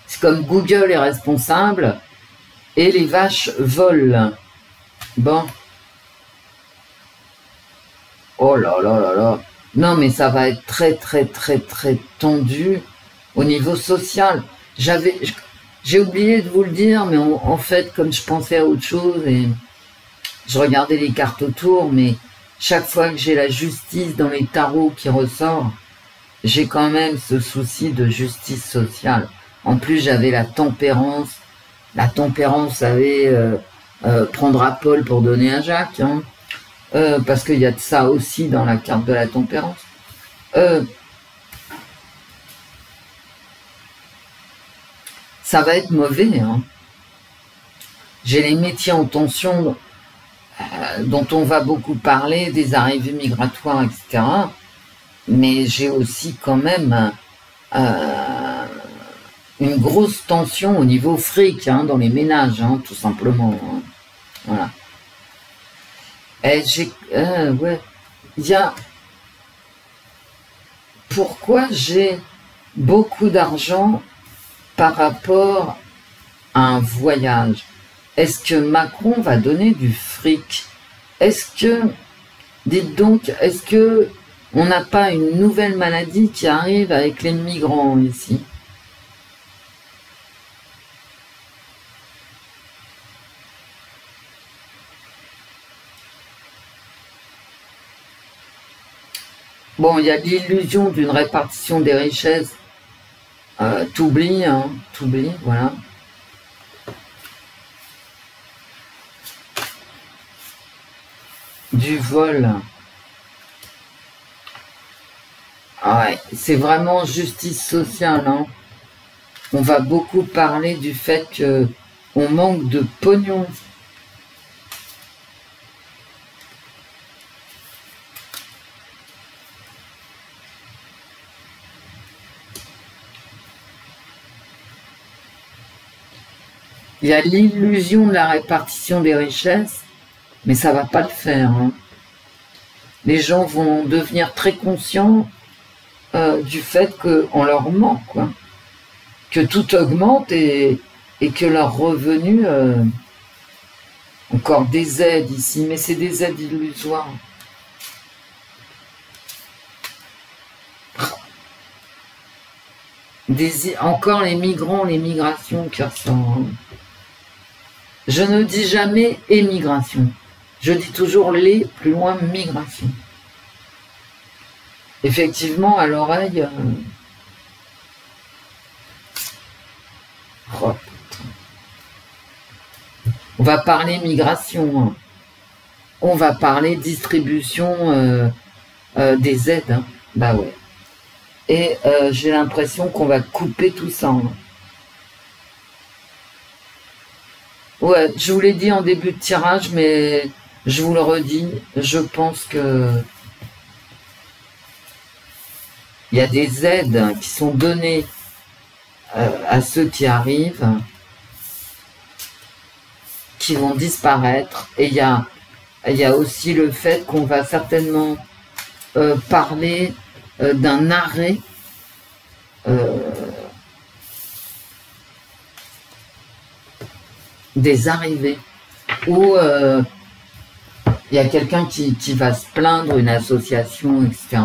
C'est comme Google est responsable et les vaches volent. Bon. Oh là là là là. Non, mais ça va être très, très, très, très tendu au niveau social. J'ai oublié de vous le dire, mais en fait, comme je pensais à autre chose et je regardais les cartes autour, mais chaque fois que j'ai la justice dans les tarots qui ressort, j'ai quand même ce souci de justice sociale. En plus, j'avais la tempérance. La tempérance, vous savez, prendre à Paul pour donner à Jacques, hein. Parce qu'il y a de ça aussi dans la carte de la tempérance. Ça va être mauvais, hein. J'ai les métiers en tension dont on va beaucoup parler, des arrivées migratoires, etc. Mais j'ai aussi quand même une grosse tension au niveau fric, hein, dans les ménages, hein, tout simplement. Hein. Voilà. Ouais, il y a... Pourquoi j'ai beaucoup d'argent par rapport à un voyage? Est-ce que Macron va donner du fric? Est-ce que, dites donc, est-ce que on n'a pas une nouvelle maladie qui arrive avec les migrants ici? Bon, il y a l'illusion d'une répartition des richesses. T'oublies, hein, t'oublies, voilà. Du vol. Ah ouais, c'est vraiment justice sociale, hein. On va beaucoup parler du fait que on manque de pognon. Il y a l'illusion de la répartition des richesses, mais ça va pas le faire, hein. Les gens vont devenir très conscients du fait qu'on leur ment, quoi. Que tout augmente et que leurs revenus... encore des aides ici, mais c'est des aides illusoires. Encore les migrants, les migrations qui ressortent. Je ne dis jamais émigration. Je dis toujours les, plus loin, migration. Effectivement, à l'oreille... Oh, on va parler migration. Hein. On va parler distribution des aides. Hein. Bah ouais. Et j'ai l'impression qu'on va couper tout ça. Hein. Ouais, je vous l'ai dit en début de tirage, mais je vous le redis, je pense que il y a des aides qui sont données à ceux qui arrivent, qui vont disparaître. Et il y a aussi le fait qu'on va certainement parler d'un arrêt des arrivées, où il y a quelqu'un qui va se plaindre, une association, etc.,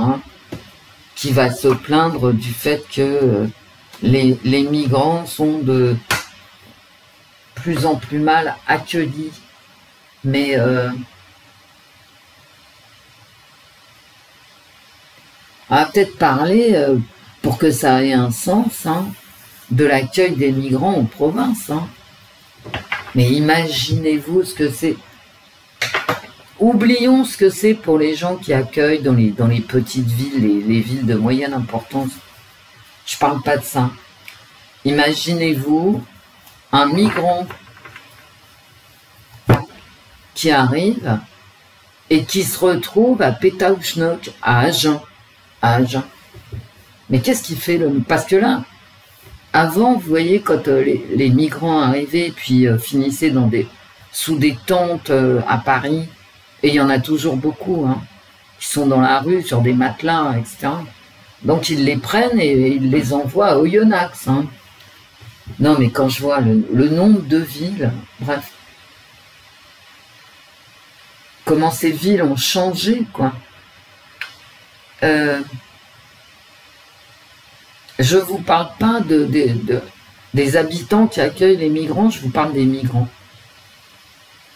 qui va se plaindre du fait que les migrants sont de plus en plus mal accueillis. Mais on va peut-être parler, pour que ça ait un sens, hein, de l'accueil des migrants en province. Hein. Mais imaginez-vous ce que c'est. Oublions ce que c'est pour les gens qui accueillent dans les petites villes, les villes de moyenne importance. Je parle pas de ça. Imaginez-vous un migrant qui arrive et qui se retrouve à Pétaouchnok, à Agen. Mais qu'est-ce qu'il fait Parce que là, avant, vous voyez, quand les migrants arrivaient puis finissaient sous des tentes à Paris, et il y en a toujours beaucoup, hein, qui sont dans la rue, sur des matelas, etc. Donc ils les prennent et ils les envoient à Oyonnax. Hein. Non, mais quand je vois le nombre de villes, bref. comment ces villes ont changé, quoi. Je vous parle pas des habitants qui accueillent les migrants, je vous parle des migrants.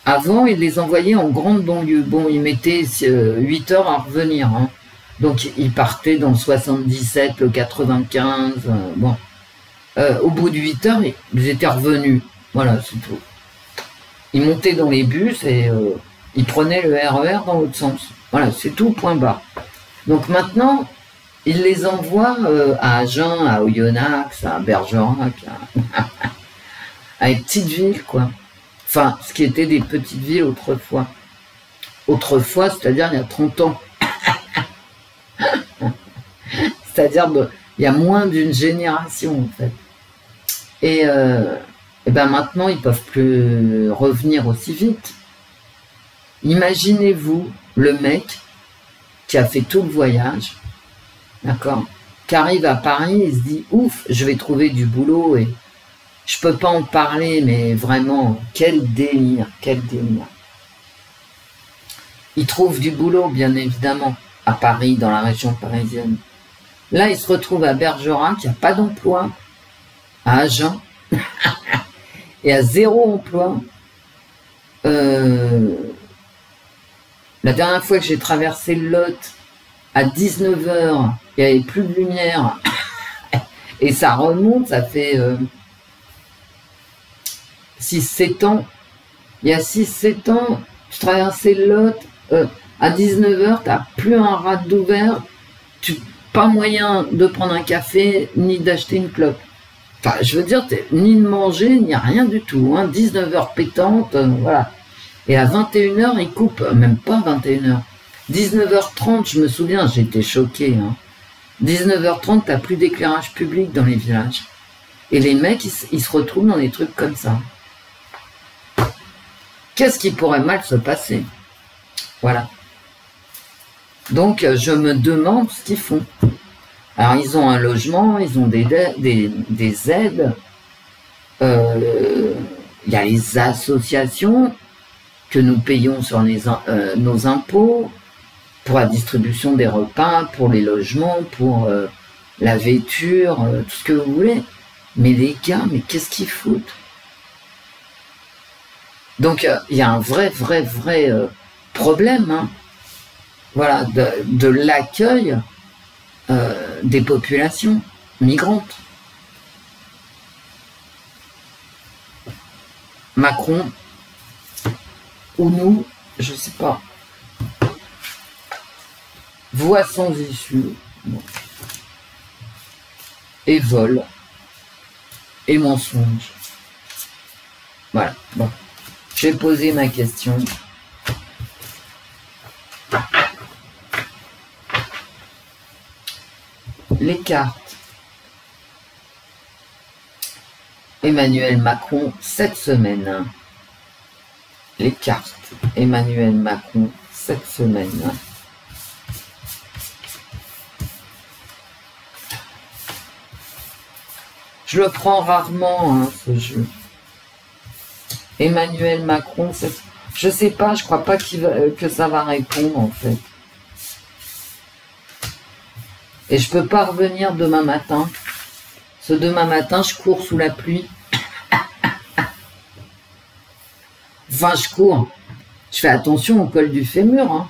Avant, ils les envoyaient en grande banlieue. Bon, ils mettaient 8 heures à revenir. Hein. Donc, ils partaient dans le 77, le 95. Bon. Au bout de 8 heures, ils étaient revenus. Voilà, c'est tout. Ils montaient dans les bus et ils prenaient le RER dans l'autre sens. Voilà, c'est tout, point barre. Donc maintenant, ils les envoient à Agen, à Oyonnax, à Bergerac, à une petite ville, quoi. Enfin, ce qui était des petites villes autrefois. Autrefois, c'est-à-dire il y a 30 ans. C'est-à-dire, il y a moins d'une génération, en fait. Et ben maintenant, ils ne peuvent plus revenir aussi vite. Imaginez-vous le mec qui a fait tout le voyage, d'accord, qui arrive à Paris et se dit, ouf, je vais trouver du boulot et je peux pas en parler, mais vraiment, quel délire, quel délire. Il trouve du boulot, bien évidemment, à Paris, dans la région parisienne. Là, il se retrouve à Bergerac, il n'y a pas d'emploi, à Agen, et à 0 emploi. La dernière fois que j'ai traversé le Lot, à 19 h, il n'y avait plus de lumière, et ça remonte, ça fait 6-7 ans. Il y a 6-7 ans, je traversais le Lot, à 19 h, tu n'as plus un rad d'ouvert, pas moyen de prendre un café, ni d'acheter une clope. Enfin, je veux dire, ni de manger, ni rien du tout. Hein. 19 h pétante, voilà. Et à 21 h, ils coupent, même pas 21 h. 19 h 30, je me souviens, j'étais choquée. Hein. 19 h 30, t'as plus d'éclairage public dans les villages. Et les mecs, ils se retrouvent dans des trucs comme ça. Qu'est-ce qui pourrait mal se passer? Voilà. Donc, je me demande ce qu'ils font. Alors, ils ont un logement, ils ont des aides. Il y a les associations que nous payons sur nos impôts pour la distribution des repas, pour les logements, pour la vêture, tout ce que vous voulez. Mais les gars, mais qu'est-ce qu'ils foutent? Donc, il y a un vrai problème, hein. Voilà, de l'accueil des populations migrantes. Macron, ou nous, je sais pas. Voix sans issue, bon. Et vol, et mensonge. Voilà, bon. J'ai posé ma question. Les cartes. Emmanuel Macron, cette semaine. Les cartes. Emmanuel Macron, cette semaine. Je le prends rarement, hein, ce jeu. Emmanuel Macron, je sais pas, je crois pas que ça va répondre, en fait. Et je peux pas revenir demain matin. Ce demain matin, je cours sous la pluie. Enfin, je cours. Je fais attention au col du fémur. Hein.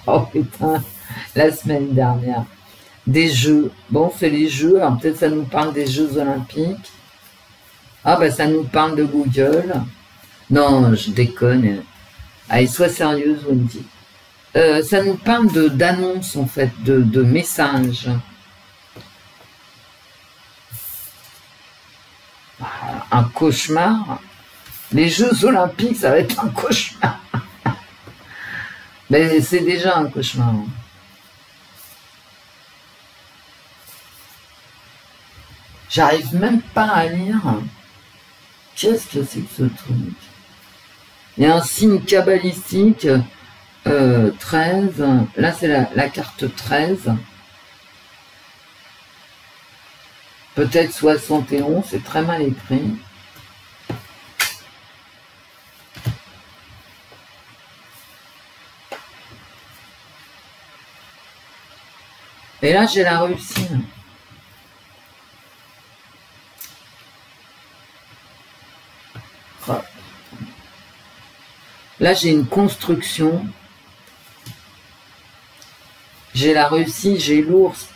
Oh putain, la semaine dernière. Des jeux. Bon, c'est les jeux. Alors peut-être ça nous parle des Jeux Olympiques. Ah bah ça nous parle de Google. Non, je déconne. Allez, sois sérieuse, Wendy. Ça nous parle d'annonces, en fait, de messages. Un cauchemar. Les Jeux Olympiques, ça va être un cauchemar. Mais c'est déjà un cauchemar. J'arrive même pas à lire. Qu'est-ce que c'est que ce truc? Il y a un signe cabalistique. 13, là c'est la carte 13, peut-être 71, c'est très mal écrit. Et là, j'ai la Russie. Là, j'ai une construction. J'ai la Russie, j'ai l'ours.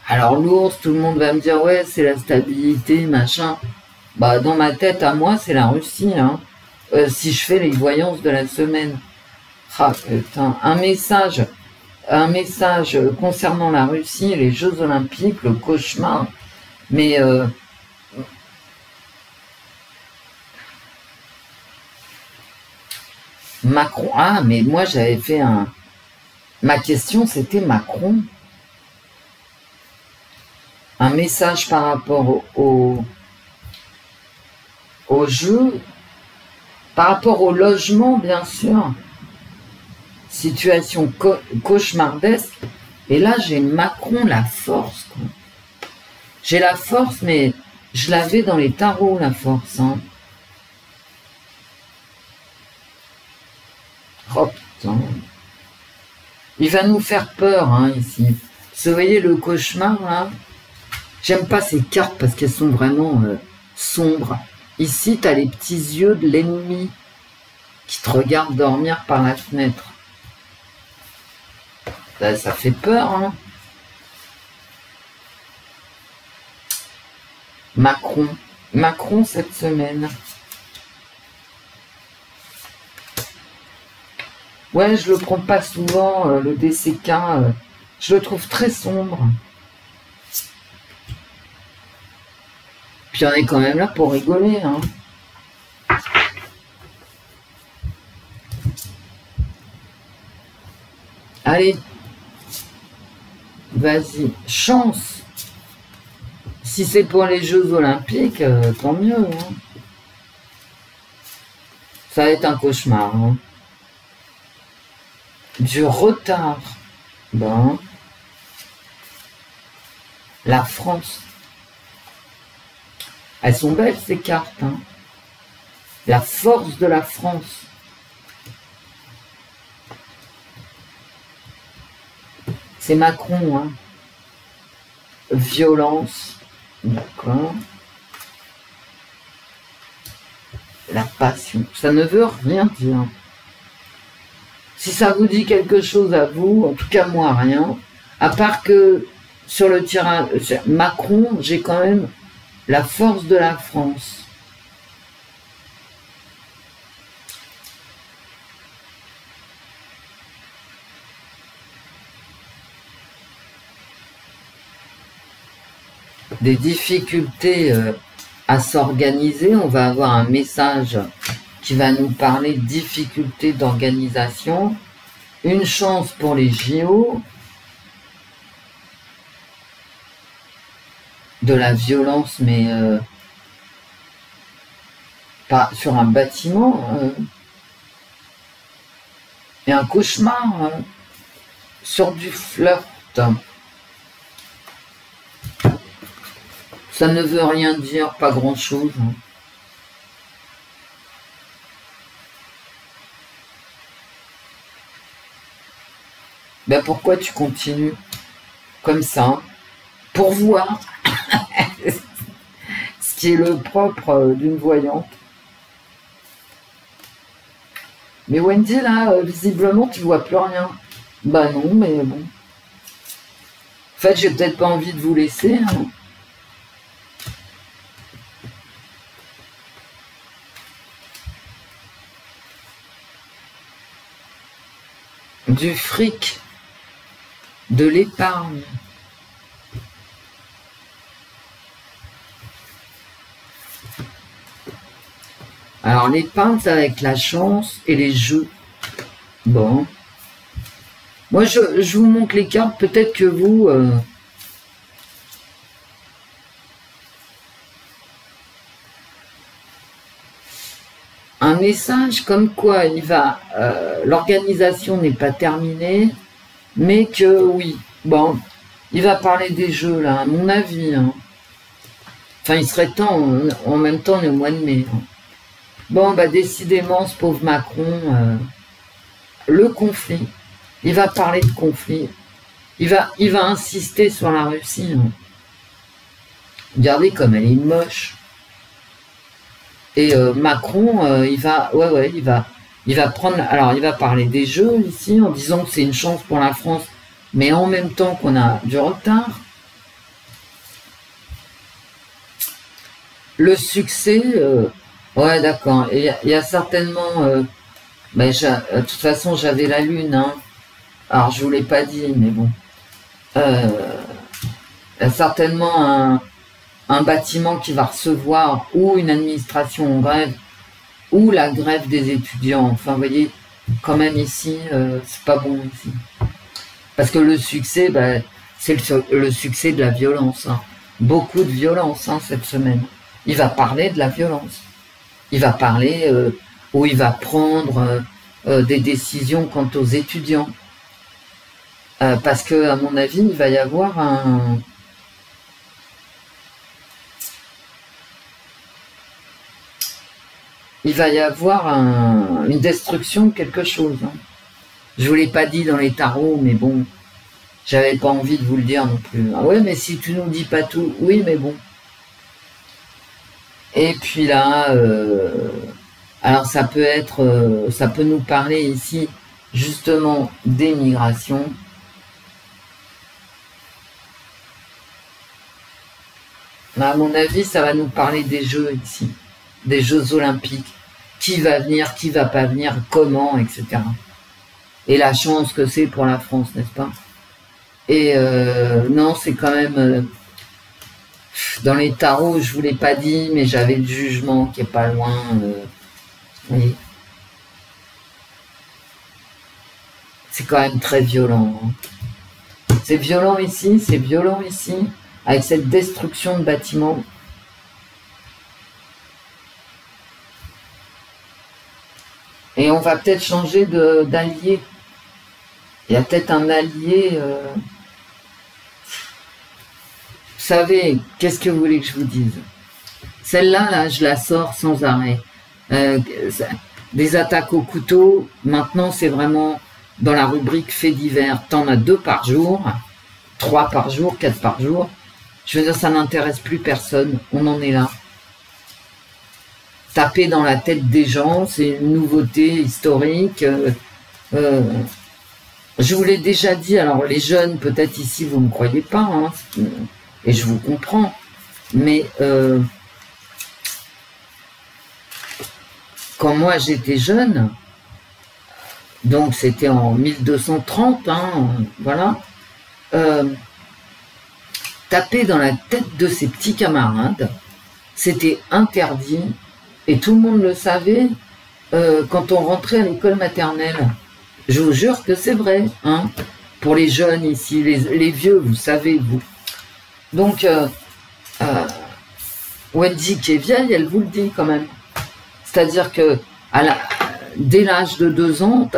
Alors l'ours, tout le monde va me dire, ouais, c'est la stabilité, machin. Bah, dans ma tête, à moi, c'est la Russie, hein. Si je fais les voyances de la semaine. Ah, putain, un message concernant la Russie, les Jeux Olympiques, le cauchemar. Mais Macron, ah, mais moi j'avais fait un... Ma question c'était Macron. Un message par rapport au jeu, par rapport au logement bien sûr. Situation cauchemardesque. Et là j'ai Macron, la force. J'ai la force, mais je l'avais dans les tarots, la force. Hein. Oh putain. Il va nous faire peur, hein, ici. Vous voyez le cauchemar, là? J'aime pas ces cartes parce qu'elles sont vraiment sombres. Ici, tu as les petits yeux de l'ennemi qui te regardent dormir par la fenêtre. Ça fait peur, hein? Macron cette semaine. Ouais, je le prends pas souvent, le DCK. Je le trouve très sombre. Puis on est quand même là pour rigoler, hein. Allez. Vas-y. Chance. Si c'est pour les Jeux Olympiques, tant mieux. Hein. Ça va être un cauchemar. Hein. Du retard. Bon. La France. Elles sont belles ces cartes. Hein. La force de la France. C'est Macron. Hein. Violence. D'accord. La passion. Ça ne veut rien dire. Si ça vous dit quelque chose à vous, en tout cas moi, rien. À part que sur le tirage Macron, j'ai quand même la force de la France. Des difficultés à s'organiser. On va avoir un message qui va nous parler de difficultés d'organisation. Une chance pour les JO. De la violence, mais pas sur un bâtiment. Et un cauchemar sur du flirt. Ça ne veut rien dire, pas grand-chose. Hein. Ben pourquoi tu continues comme ça? Pour voir ce qui est le propre d'une voyante. Mais Wendy, là, visiblement, tu vois plus rien. Bah non, mais bon. En fait, j'ai peut-être pas envie de vous laisser. Hein. Du fric, de l'épargne. Alors l'épargne, c'est avec la chance et les jeux. Bon. Moi, je vous montre les cartes. Peut-être que vous... Un message comme quoi il va... l'organisation n'est pas terminée, mais que oui. Bon, il va parler des jeux, là, à mon avis. Hein. Enfin, il serait temps, en même temps, on est au mois de mai. Hein. Bon, bah décidément, ce pauvre Macron, le conflit. Il va parler de conflit. il va insister sur la Russie. Hein. Regardez comme elle est moche. Et Macron, il va prendre, alors il va parler des jeux ici en disant que c'est une chance pour la France, mais en même temps qu'on a du retard. Le succès, ouais d'accord, il y a certainement, de toute façon j'avais la lune, hein. Alors je vous l'ai pas dit, mais bon, il y a certainement un bâtiment qui va recevoir ou une administration en grève ou la grève des étudiants. Enfin, vous voyez, quand même ici, c'est pas bon ici. Parce que le succès, c'est le succès de la violence. Hein. Beaucoup de violence cette semaine. Il va parler de la violence. Il va parler où il va prendre des décisions quant aux étudiants. Parce que, à mon avis, il va y avoir une destruction de quelque chose. Hein. Je vous l'ai pas dit dans les tarots, mais bon, j'avais pas envie de vous le dire non plus. Ah ouais, mais si tu nous dis pas tout, oui, mais bon. Et puis là, alors ça peut être, ça peut nous parler ici justement des migrations. À mon avis, ça va nous parler des jeux ici, des Jeux Olympiques. Qui va venir, qui va pas venir, comment, etc. Et la chance que c'est pour la France, n'est-ce pas? Et non, c'est quand même... dans les tarots, je vous l'ai pas dit, mais j'avais le jugement qui est pas loin. Oui. C'est quand même très violent. Hein. C'est violent ici, avec cette destruction de bâtiments. Et on va peut-être changer d'allié. Il y a peut-être un allié... Vous savez, qu'est-ce que vous voulez que je vous dise? Celle-là, là, je la sors sans arrêt. Des attaques au couteau, maintenant, c'est vraiment dans la rubrique faits divers. T'en as 2 par jour, 3 par jour, 4 par jour. Je veux dire, ça n'intéresse plus personne. On en est là. Taper dans la tête des gens, c'est une nouveauté historique. Je vous l'ai déjà dit, alors les jeunes, peut-être ici, vous ne me croyez pas, hein, et je vous comprends, mais quand moi j'étais jeune, donc c'était en 1230, hein, voilà, taper dans la tête de ses petits camarades, c'était interdit, et tout le monde le savait quand on rentrait à l'école maternelle. Je vous jure que c'est vrai, hein, pour les jeunes ici, les vieux, vous savez, vous. Donc, Wendy qui est vieille, elle vous le dit quand même. C'est-à-dire que dès l'âge de 2 ans,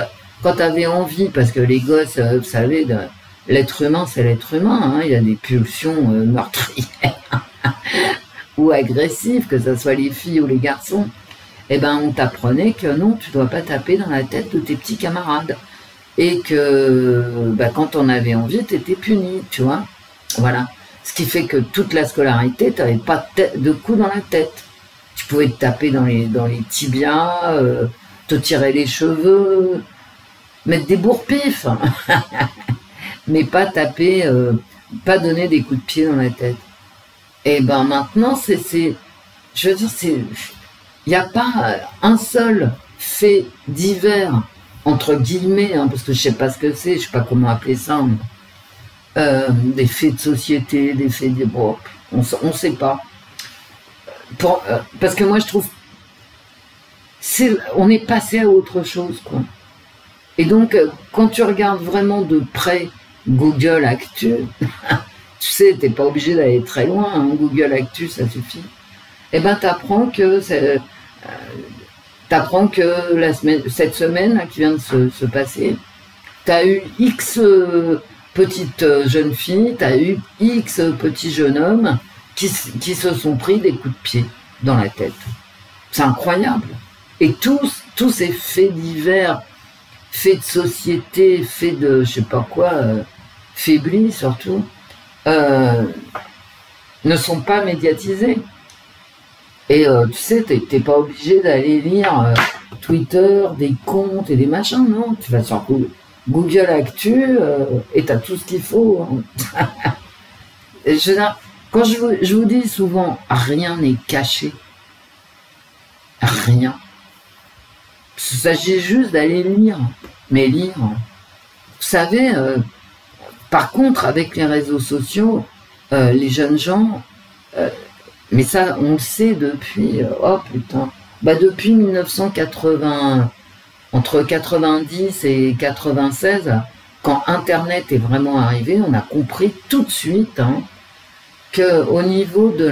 quand tu avais envie, parce que les gosses, vous savez, l'être humain, c'est l'être humain, hein, il y a des pulsions meurtrières ou agressives, que ce soit les filles ou les garçons. Eh ben, on t'apprenait que non, tu dois pas taper dans la tête de tes petits camarades. Et que quand on avait envie, tu étais puni, tu vois. Voilà. Ce qui fait que toute la scolarité, tu n'avais pas de coup dans la tête. Tu pouvais te taper dans les tibias, te tirer les cheveux, mettre des bourre-pifs. Mais pas taper, pas donner des coups de pied dans la tête. Et ben maintenant, je veux dire, il n'y a pas un seul fait divers, entre guillemets, hein, parce que je ne sais pas ce que c'est, je ne sais pas comment appeler ça, des faits de société, des faits de... Bon, on ne sait pas. Parce que moi, je trouve... on est passé à autre chose, quoi. Et donc, quand tu regardes vraiment de près Google Actu, tu sais, tu n'es pas obligé d'aller très loin, hein, Google Actu, ça suffit. Eh ben, t'apprends que cette semaine là, qui vient de se passer, t'as eu X petites jeunes filles, t'as eu X petits jeunes hommes qui se sont pris des coups de pied dans la tête. C'est incroyable. Et tous ces faits divers, faits de société, faits de je sais pas quoi, faiblis surtout, ne sont pas médiatisés. Et tu sais, t'es pas obligé d'aller lire Twitter, des comptes et des machins, non. Tu vas sur Google Actu et t'as tout ce qu'il faut. Hein. Et quand je vous dis souvent, rien n'est caché. Rien. Il s'agit juste d'aller lire. Mais lire. Vous savez, par contre, avec les réseaux sociaux, les jeunes gens... mais ça, on le sait depuis... oh putain. Bah depuis 1980... Entre 90 et 96, quand Internet est vraiment arrivé, on a compris tout de suite hein, qu'au niveau de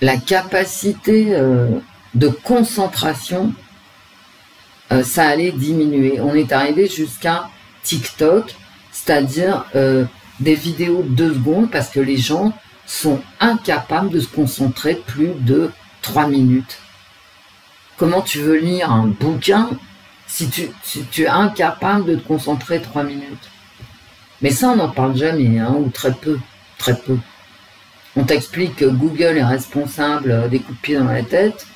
la capacité de concentration, ça allait diminuer. On est arrivé jusqu'à TikTok, c'est-à-dire des vidéos de 2 secondes, parce que les gens sont incapables de se concentrer plus de 3 minutes. Comment tu veux lire un bouquin si tu es incapable de te concentrer 3 minutes? Mais ça, on n'en parle jamais, hein, ou très peu, très peu. On t'explique que Google est responsable des coups de pied dans la tête,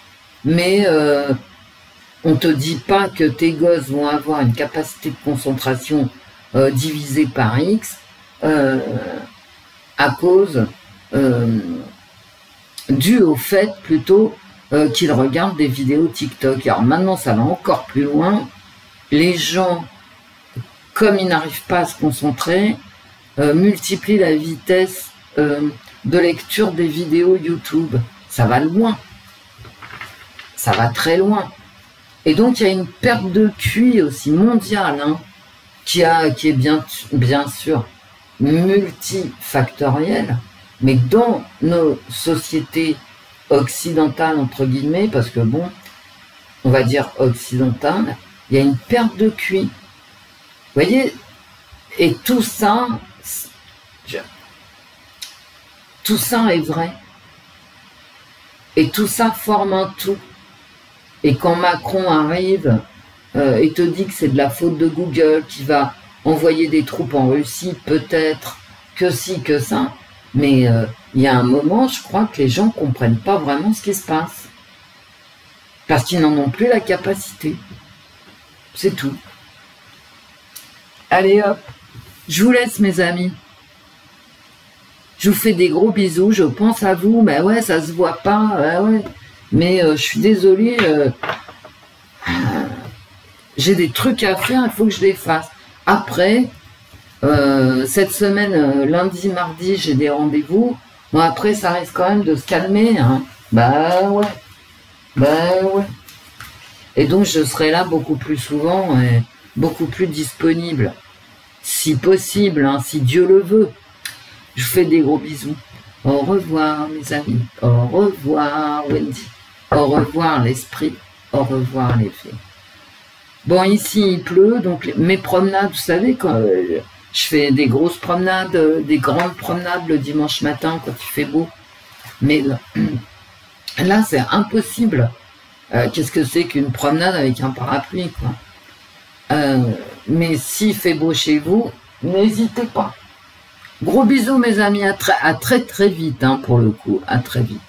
mais on te dit pas que tes gosses vont avoir une capacité de concentration divisée par X à cause due au fait plutôt qu'ils regardent des vidéos TikTok. Alors maintenant, ça va encore plus loin. Les gens, comme ils n'arrivent pas à se concentrer, multiplient la vitesse de lecture des vidéos YouTube. Ça va loin. Ça va très loin. Et donc, il y a une perte de QI aussi mondiale, hein, qui est bien sûr multifactorielle, mais dans nos sociétés occidentale entre guillemets, parce que bon, on va dire occidentale, il y a une perte de QI. Vous voyez, et tout ça est vrai. Et tout ça forme un tout. Et quand Macron arrive et te dit que c'est de la faute de Google, qui va envoyer des troupes en Russie, peut-être que si, que ça, mais il y a un moment, je crois que les gens ne comprennent pas vraiment ce qui se passe. Parce qu'ils n'en ont plus la capacité. C'est tout. Allez hop, je vous laisse mes amis. Je vous fais des gros bisous, je pense à vous. Ben ouais, ça se voit pas, ben ouais. Mais je suis désolée, j'ai des trucs à faire, il faut que je les fasse. Après, cette semaine, lundi, mardi, j'ai des rendez-vous. Bon, après, ça risque quand même de se calmer. Hein. Bah ouais. Bah ouais. Et donc, je serai là beaucoup plus souvent et beaucoup plus disponible. Si possible, hein, si Dieu le veut. Je vous fais des gros bisous. Au revoir, mes amis. Au revoir, Wendy. Au revoir, l'esprit. Au revoir, les fées. Bon, ici, il pleut. Donc, mes promenades, vous savez, quand... je fais des grosses promenades, des grandes promenades le dimanche matin quand il fait beau. Mais là, c'est impossible. Qu'est-ce que c'est qu'une promenade avec un parapluie, quoi. Mais s'il fait beau chez vous, n'hésitez pas. Gros bisous, mes amis. À très très vite, hein, pour le coup. À très vite.